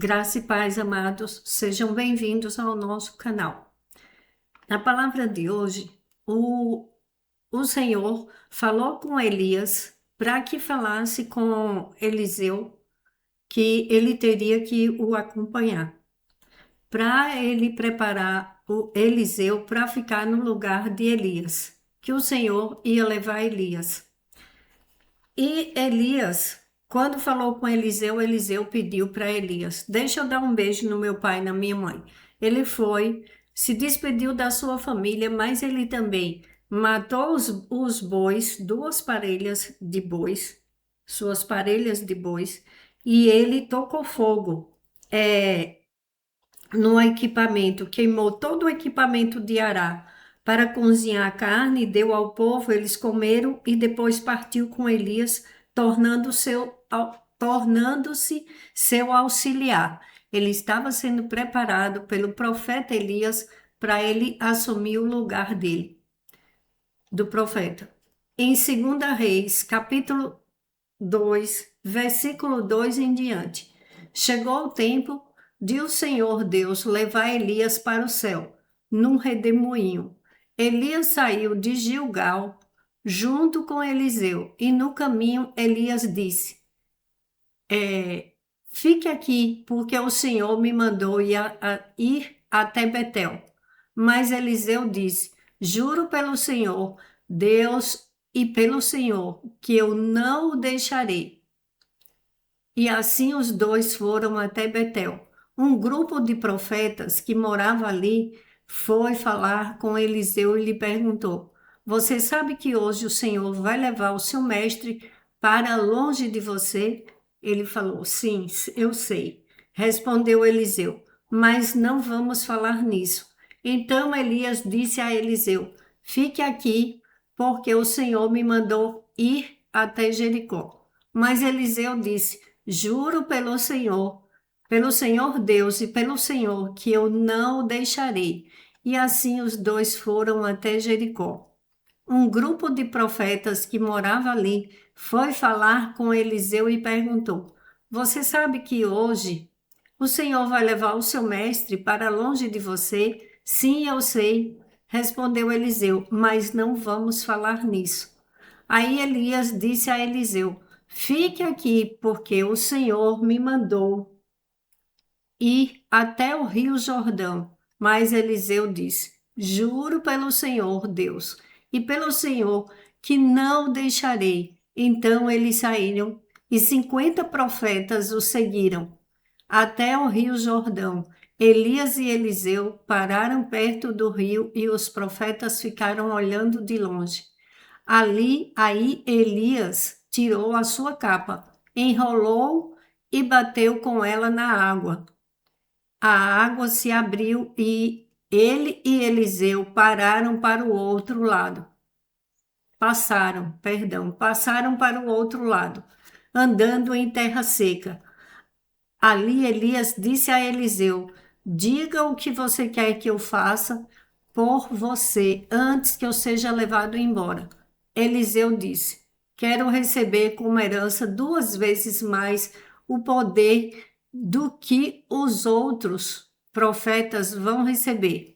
Graça e paz, amados, sejam bem-vindos ao nosso canal. Na palavra de hoje, o Senhor falou com Elias para que falasse com Eliseu que ele teria que o acompanhar, para ele preparar o Eliseu para ficar no lugar de Elias, que o Senhor ia levar Elias. E Elias, quando falou com Eliseu, Eliseu pediu para Elias: Deixa eu dar um beijo no meu pai e na minha mãe. Ele foi, se despediu da sua família, mas ele também matou os bois, duas parelhas de bois, suas parelhas de bois, e ele tocou fogo no equipamento, queimou todo o equipamento de Ará para cozinhar a carne, deu ao povo, eles comeram e depois partiu com Elias, tornando-se seu auxiliar. Ele estava sendo preparado pelo profeta Elias para ele assumir o lugar dele, do profeta. Em 2 Reis, capítulo 2, versículo 2 em diante. Chegou o tempo de o Senhor Deus levar Elias para o céu, num redemoinho. Elias saiu de Gilgal junto com Eliseu, e no caminho Elias disse: Fique aqui, porque o Senhor me mandou ir até Betel. Mas Eliseu disse: Juro pelo Senhor, Deus e pelo Senhor, que eu não o deixarei. E assim os dois foram até Betel. Um grupo de profetas que morava ali foi falar com Eliseu e lhe perguntou: Você sabe que hoje o Senhor vai levar o seu mestre para longe de você? Ele falou: Sim, eu sei. Respondeu Eliseu: Mas não vamos falar nisso. Então Elias disse a Eliseu: Fique aqui, porque o Senhor me mandou ir até Jericó. Mas Eliseu disse: Juro pelo Senhor Deus e pelo Senhor, que eu não o deixarei. E assim os dois foram até Jericó. Um grupo de profetas que morava ali foi falar com Eliseu e perguntou: Você sabe que hoje o Senhor vai levar o seu mestre para longe de você? Sim, eu sei, respondeu Eliseu, mas não vamos falar nisso. Aí Elias disse a Eliseu: Fique aqui, porque o Senhor me mandou ir até o rio Jordão. Mas Eliseu disse: Juro pelo Senhor Deus e pelo Senhor que não o deixarei. Então eles saíram e 50 profetas o seguiram até o rio Jordão. Elias e Eliseu pararam perto do rio e os profetas ficaram olhando de longe. Aí Elias tirou a sua capa, enrolou e bateu com ela na água. A água se abriu e ele e Eliseu pararam para o outro lado. Passaram para o outro lado, andando em terra seca. Ali Elias disse a Eliseu: Diga o que você quer que eu faça por você antes que eu seja levado embora. Eliseu disse: Quero receber como herança 2 vezes mais o poder do que os outros profetas vão receber.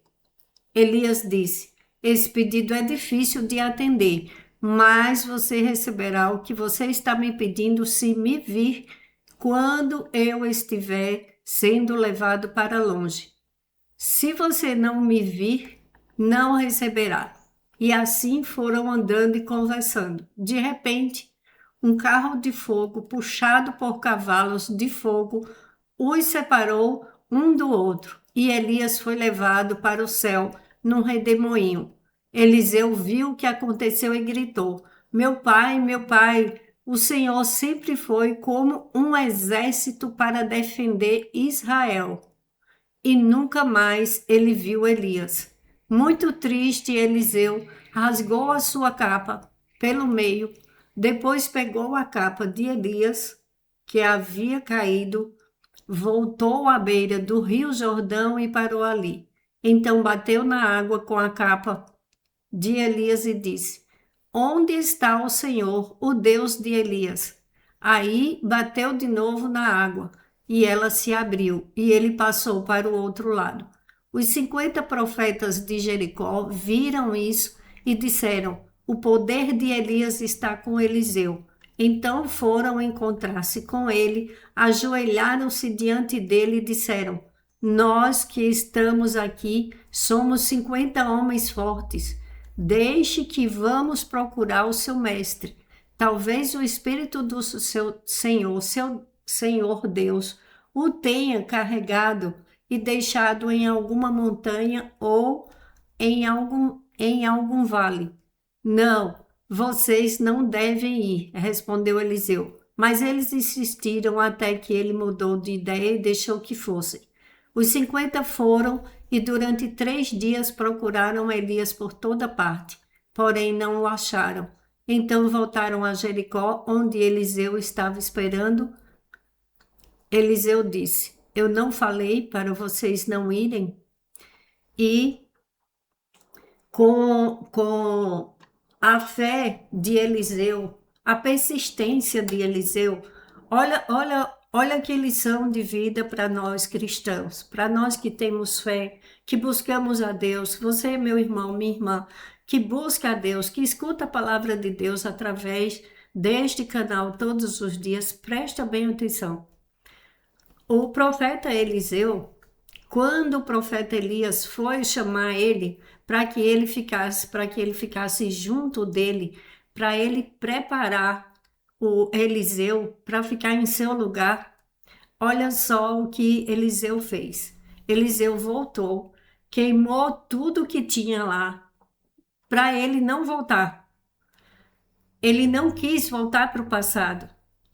Elias disse: Esse pedido é difícil de atender, mas você receberá o que você está me pedindo se me vir quando eu estiver sendo levado para longe. Se você não me vir, não receberá. E assim foram andando e conversando. De repente, um carro de fogo, puxado por cavalos de fogo, os separou um do outro, e Elias foi levado para o céu num redemoinho. Eliseu viu o que aconteceu e gritou: meu pai, o Senhor sempre foi como um exército para defender Israel. E nunca mais ele viu Elias. Muito triste, Eliseu rasgou a sua capa pelo meio, depois pegou a capa de Elias, que havia caído, voltou à beira do rio Jordão e parou ali. Então bateu na água com a capa de Elias e disse: Onde está o Senhor, o Deus de Elias? Aí bateu de novo na água. e ela se abriu, e ele passou para o outro lado. Os 50 profetas de Jericó viram isso e disseram: o poder de Elias está com Eliseu. Então foram encontrar-se com ele, ajoelharam-se diante dele e disseram: nós que estamos aqui somos 50 homens fortes. Deixe que vamos procurar o seu mestre. Talvez o Espírito do seu Senhor Deus, o tenha carregado e deixado em alguma montanha ou em algum vale. Não, vocês não devem ir, respondeu Eliseu. Mas eles insistiram até que ele mudou de ideia e deixou que fossem. Os 50 foram e durante 3 dias procuraram Elias por toda parte, porém não o acharam. Então voltaram a Jericó, onde Eliseu estava esperando. Eliseu disse: eu não falei para vocês não irem? E com a fé de Eliseu, a persistência de Eliseu, olha que lição de vida para nós cristãos, para nós que temos fé, que buscamos a Deus. Você, meu irmão, minha irmã, que busca a Deus, que escuta a palavra de Deus através deste canal todos os dias, presta bem atenção. O profeta Eliseu, quando o profeta Elias foi chamar ele para que ele ficasse junto dele, para ele preparar o Eliseu para ficar em seu lugar, olha só o que Eliseu fez. Eliseu voltou, queimou tudo que tinha lá para ele não voltar. Ele não quis voltar para o passado.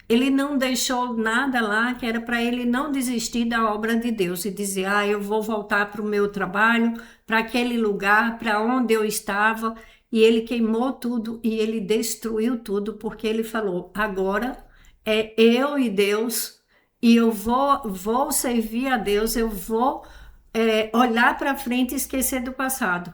Ele não deixou nada lá que era para ele não desistir da obra de Deus e dizer: eu vou voltar para o meu trabalho, para aquele lugar, para onde eu estava. E ele queimou tudo e ele destruiu tudo, porque ele falou: agora é eu e Deus, e eu vou servir a Deus, eu vou olhar para frente e esquecer do passado.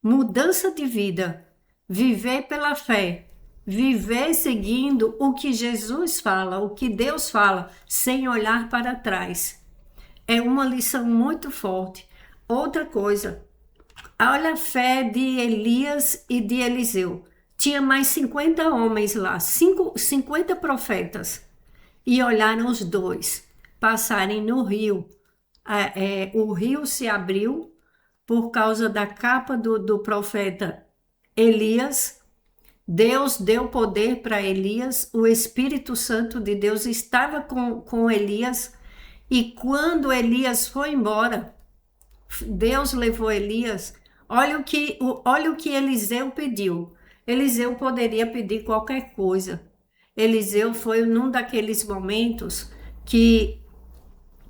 Mudança de vida, viver pela fé. Viver seguindo o que Jesus fala, o que Deus fala, sem olhar para trás. É uma lição muito forte. Outra coisa, olha a fé de Elias e de Eliseu. Tinha mais 50 homens lá, 50 profetas. E olharam os dois passarem no rio. O rio se abriu por causa da capa do profeta Elias. Deus deu poder para Elias, o Espírito Santo de Deus estava com Elias, e quando Elias foi embora, Deus levou Elias. Olha o que Eliseu pediu. Eliseu poderia pedir qualquer coisa. Eliseu foi num daqueles momentos que,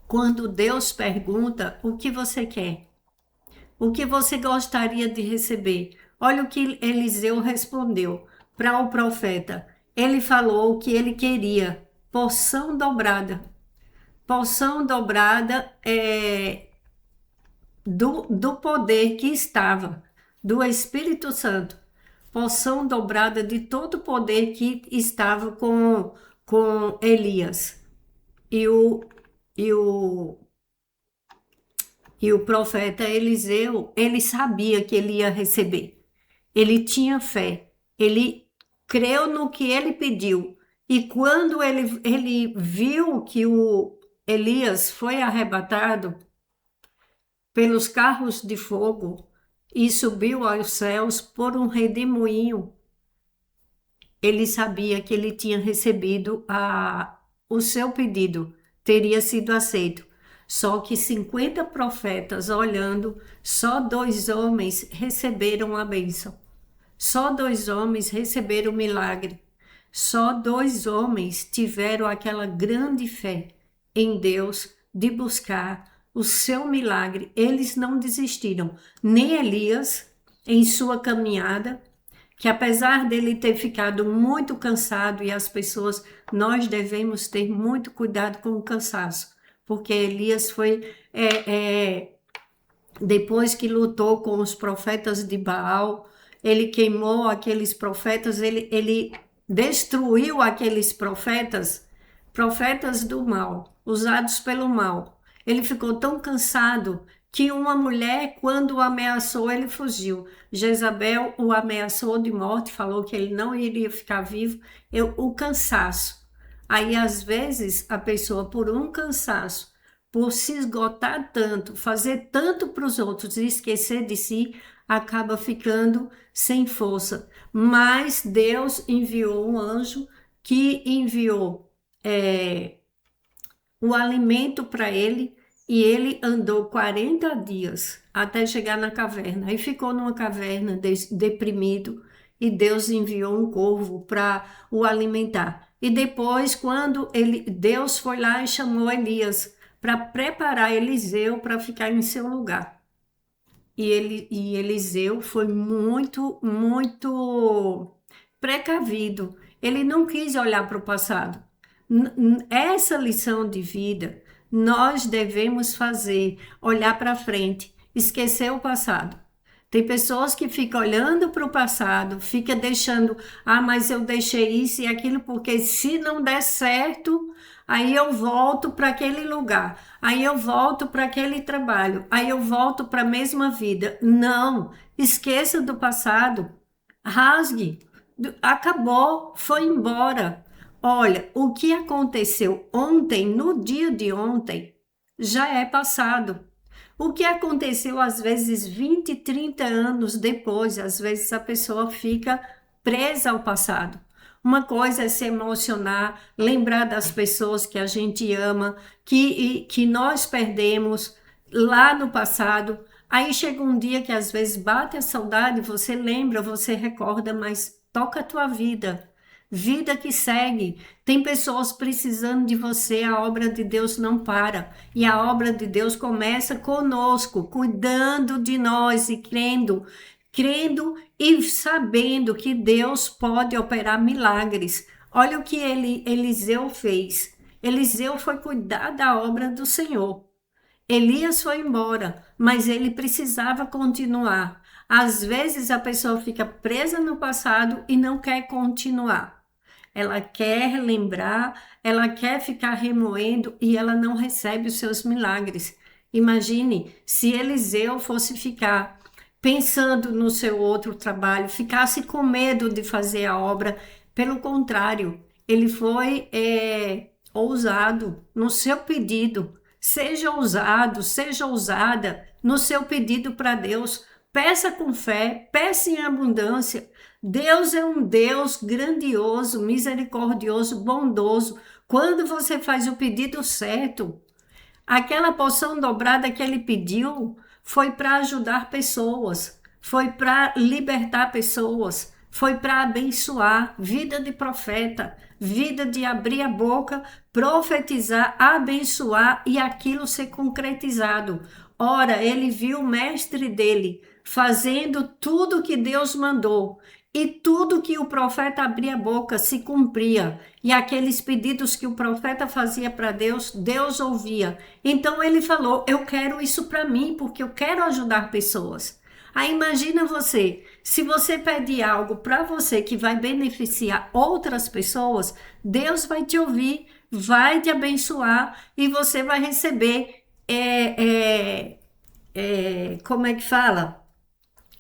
quando Deus pergunta: o que você quer? O que você gostaria de receber? Olha o que Eliseu respondeu para o profeta. Ele falou o que ele queria: porção dobrada. Porção dobrada do poder que estava, do Espírito Santo. Porção dobrada de todo o poder que estava com Elias. E o profeta Eliseu, ele sabia que ele ia receber. Ele tinha fé, ele creu no que ele pediu. E quando ele viu que o Elias foi arrebatado pelos carros de fogo e subiu aos céus por um redemoinho, ele sabia que ele tinha recebido o seu pedido, teria sido aceito. Só que 50 profetas olhando, só 2 homens receberam a bênção. Só 2 homens receberam o milagre. Só 2 homens tiveram aquela grande fé em Deus de buscar o seu milagre. Eles não desistiram. Nem Elias, em sua caminhada, que apesar dele ter ficado muito cansado, e as pessoas, nós devemos ter muito cuidado com o cansaço, porque Elias foi, depois que lutou com os profetas de Baal, ele queimou aqueles profetas, ele destruiu aqueles profetas do mal. usados pelo mal. Ele ficou tão cansado que uma mulher, quando o ameaçou, ele fugiu. Jezabel o ameaçou de morte, falou que ele não iria ficar vivo. O cansaço. Aí, às vezes, a pessoa, por um cansaço, por se esgotar tanto, fazer tanto para os outros e esquecer de si, acaba ficando sem força. Mas Deus enviou um anjo que enviou o alimento para ele e ele andou 40 dias até chegar na caverna. Aí ficou numa caverna deprimido e Deus enviou um corvo para o alimentar. E depois, quando Deus foi lá e chamou Elias para preparar Eliseu para ficar em seu lugar. E Eliseu foi muito, muito precavido. Ele não quis olhar para o passado. Essa lição de vida nós devemos fazer, olhar para frente, esquecer o passado. Tem pessoas que ficam olhando para o passado, fica deixando, mas eu deixei isso e aquilo, porque se não der certo, aí eu volto para aquele lugar, aí eu volto para aquele trabalho, aí eu volto para a mesma vida. Não, esqueça do passado, rasgue, acabou, foi embora. Olha, o que aconteceu ontem, no dia de ontem, já é passado. O que aconteceu às vezes 20, 30 anos depois, às vezes a pessoa fica presa ao passado. Uma coisa é se emocionar, lembrar das pessoas que a gente ama, que nós perdemos lá no passado. Aí chega um dia que às vezes bate a saudade, você lembra, você recorda, mas toca a tua vida. Vida que segue. Tem pessoas precisando de você, a obra de Deus não para. E a obra de Deus começa conosco, cuidando de nós e crendo e sabendo que Deus pode operar milagres. Olha o que Eliseu fez. Eliseu foi cuidar da obra do Senhor. Elias foi embora, mas ele precisava continuar. Às vezes a pessoa fica presa no passado e não quer continuar. Ela quer lembrar, ela quer ficar remoendo e ela não recebe os seus milagres. Imagine se Eliseu fosse ficar pensando no seu outro trabalho, ficasse com medo de fazer a obra. Pelo contrário, ele foi ousado no seu pedido. Seja ousado, seja ousada no seu pedido para Deus. Peça com fé, peça em abundância. Deus é um Deus grandioso, misericordioso, bondoso. Quando você faz o pedido certo, aquela porção dobrada que ele pediu foi para ajudar pessoas, foi para libertar pessoas, foi para abençoar. Vida de profeta, vida de abrir a boca, profetizar, abençoar e aquilo ser concretizado. Ora, ele viu o mestre dele fazendo tudo que Deus mandou. E tudo que o profeta abria a boca se cumpria. E aqueles pedidos que o profeta fazia para Deus, Deus ouvia. Então ele falou, eu quero isso para mim, porque eu quero ajudar pessoas. Aí imagina você, se você pedir algo para você que vai beneficiar outras pessoas, Deus vai te ouvir, vai te abençoar e você vai receber, como é que fala?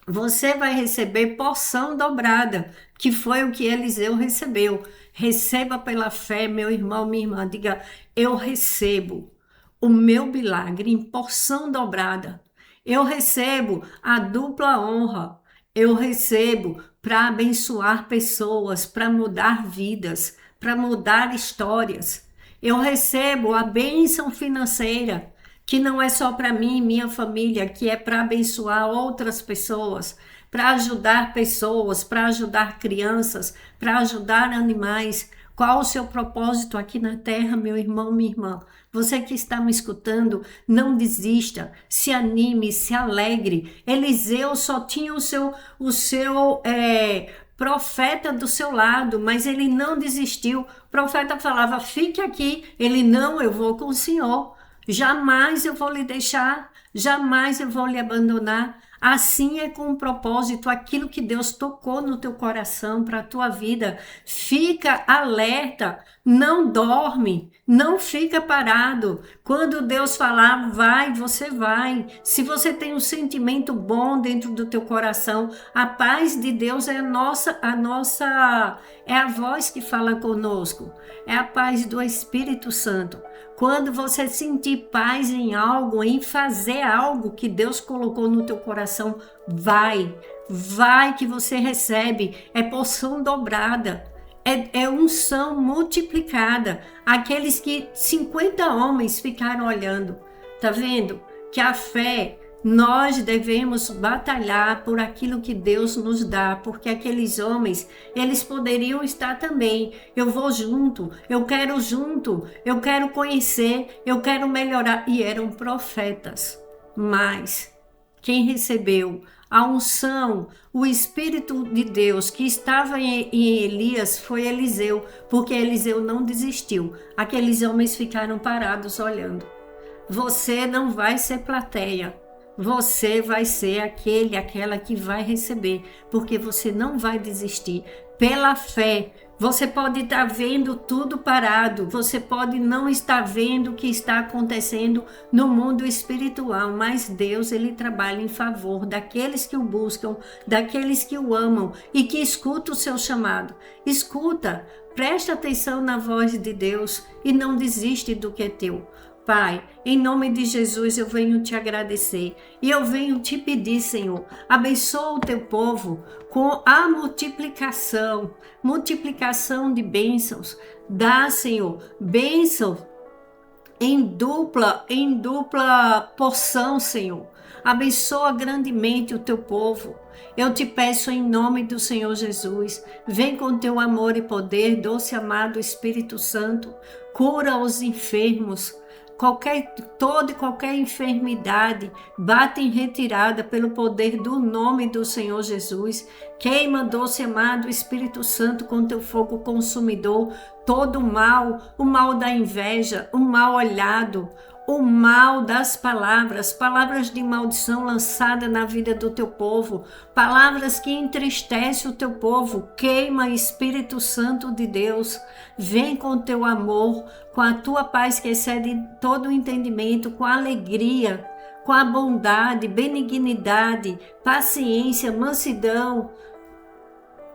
Você vai receber porção dobrada, que foi o que Eliseu recebeu. Receba pela fé, meu irmão, minha irmã, diga, eu recebo o meu milagre em porção dobrada. Eu recebo a dupla honra. Eu recebo para abençoar pessoas, para mudar vidas, para mudar histórias. Eu recebo a bênção financeira, que não é só para mim e minha família, que é para abençoar outras pessoas, para ajudar pessoas, para ajudar crianças, para ajudar animais. Qual o seu propósito aqui na terra, meu irmão, minha irmã? Você que está me escutando, não desista, se anime, se alegre. Eliseu só tinha o seu profeta do seu lado, mas ele não desistiu. O profeta falava, fique aqui. Ele, não, eu vou com o Senhor. Jamais eu vou lhe deixar, jamais eu vou lhe abandonar. Assim é com o propósito, aquilo que Deus tocou no teu coração para a tua vida. Fica alerta, Não dorme, não fica parado. Quando Deus falar, vai, você vai. Se você tem um sentimento bom dentro do teu coração, a paz de Deus é é a voz que fala conosco. É a paz do Espírito Santo. Quando você sentir paz em algo, em fazer algo que Deus colocou no teu coração, vai. Vai que você recebe. É porção dobrada. É unção multiplicada. Aqueles que 50 homens ficaram olhando. Tá vendo? Que a fé, nós devemos batalhar por aquilo que Deus nos dá, porque aqueles homens, eles poderiam estar também. Eu vou junto, eu quero conhecer, eu quero melhorar. E eram profetas. Mas quem recebeu a unção, o Espírito de Deus que estava em Elias foi Eliseu, porque Eliseu não desistiu. Aqueles homens ficaram parados olhando. Você não vai ser plateia. Você vai ser aquela que vai receber, porque você não vai desistir. Pela fé, você pode estar vendo tudo parado, você pode não estar vendo o que está acontecendo no mundo espiritual, mas Deus, ele trabalha em favor daqueles que o buscam, daqueles que o amam e que escutam o seu chamado. Escuta, presta atenção na voz de Deus e não desiste do que é teu. Pai, em nome de Jesus eu venho te agradecer e eu venho te pedir, Senhor, abençoa o teu povo com a multiplicação de bênçãos. Dá, Senhor, bênção em dupla porção, Senhor. Abençoa grandemente o teu povo. Eu te peço em nome do Senhor Jesus, vem com teu amor e poder, doce amado Espírito Santo, cura os enfermos. Toda e qualquer enfermidade bate em retirada pelo poder do nome do Senhor Jesus. Queima, doce amado Espírito Santo, com teu fogo consumidor, todo o mal da inveja, o mal olhado, o mal das palavras de maldição lançada na vida do teu povo, palavras que entristecem o teu povo. Queima, Espírito Santo de Deus, vem com teu amor, com a tua paz que excede todo o entendimento, com a alegria, com a bondade, benignidade, paciência, mansidão,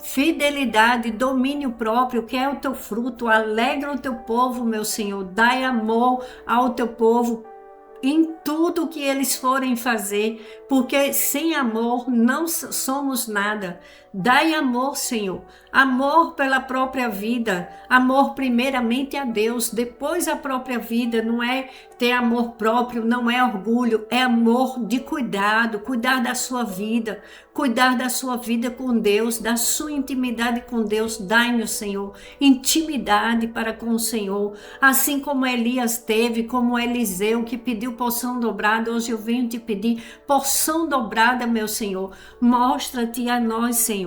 fidelidade, domínio próprio, que é o teu fruto. Alegra o teu povo, meu Senhor. Dai amor ao teu povo em tudo que eles forem fazer, porque sem amor não somos nada. Dai amor, Senhor, amor pela própria vida, amor primeiramente a Deus, depois a própria vida. Não é ter amor próprio, não é orgulho, é amor de cuidar da sua vida, cuidar da sua vida com Deus, da sua intimidade com Deus. Dai-nos, Senhor, intimidade para com o Senhor, assim como Elias teve, como Eliseu que pediu porção dobrada. Hoje eu venho te pedir porção dobrada, meu Senhor. Mostra-te a nós, Senhor.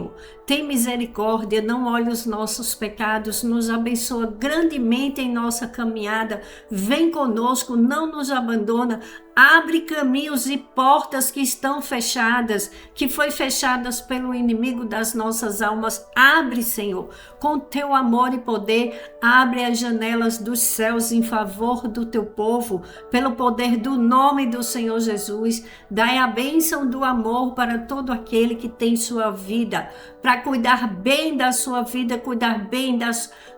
Tem misericórdia, não olhe os nossos pecados, nos abençoa grandemente em nossa caminhada. Vem conosco, não nos abandona. Abre caminhos e portas que estão fechadas, que foi fechadas pelo inimigo das nossas almas. Abre, Senhor, com teu amor e poder, abre as janelas dos céus em favor do teu povo, pelo poder do nome do Senhor Jesus. Dai a bênção do amor para todo aquele que tem sua vida, para cuidar bem da sua vida, cuidar bem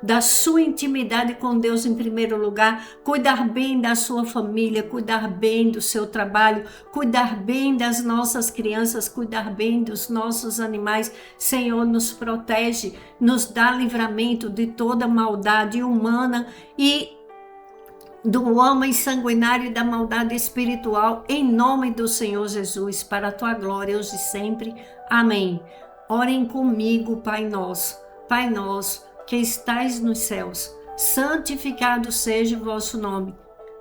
da sua intimidade com Deus em primeiro lugar, cuidar bem da sua família, cuidar bem do seu trabalho, cuidar bem das nossas crianças, cuidar bem dos nossos animais. Senhor, nos protege, nos dá livramento de toda maldade humana e do homem sanguinário e da maldade espiritual, em nome do Senhor Jesus, para a tua glória hoje e sempre. Amém. Orem comigo, Pai nosso, que estais nos céus, santificado seja o vosso nome.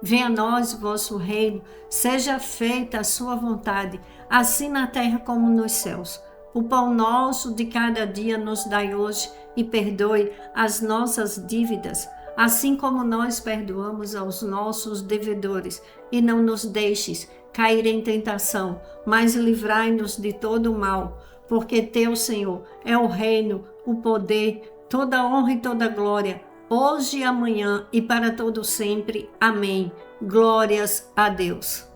Venha a nós o vosso reino, seja feita a sua vontade, assim na terra como nos céus. O pão nosso de cada dia nos dai hoje e perdoe as nossas dívidas, assim como nós perdoamos aos nossos devedores. E não nos deixes cair em tentação, mas livrai-nos de todo o mal, porque teu, Senhor, é o reino, o poder, toda a honra e toda a glória, hoje e amanhã e para todo sempre. Amém. Glórias a Deus.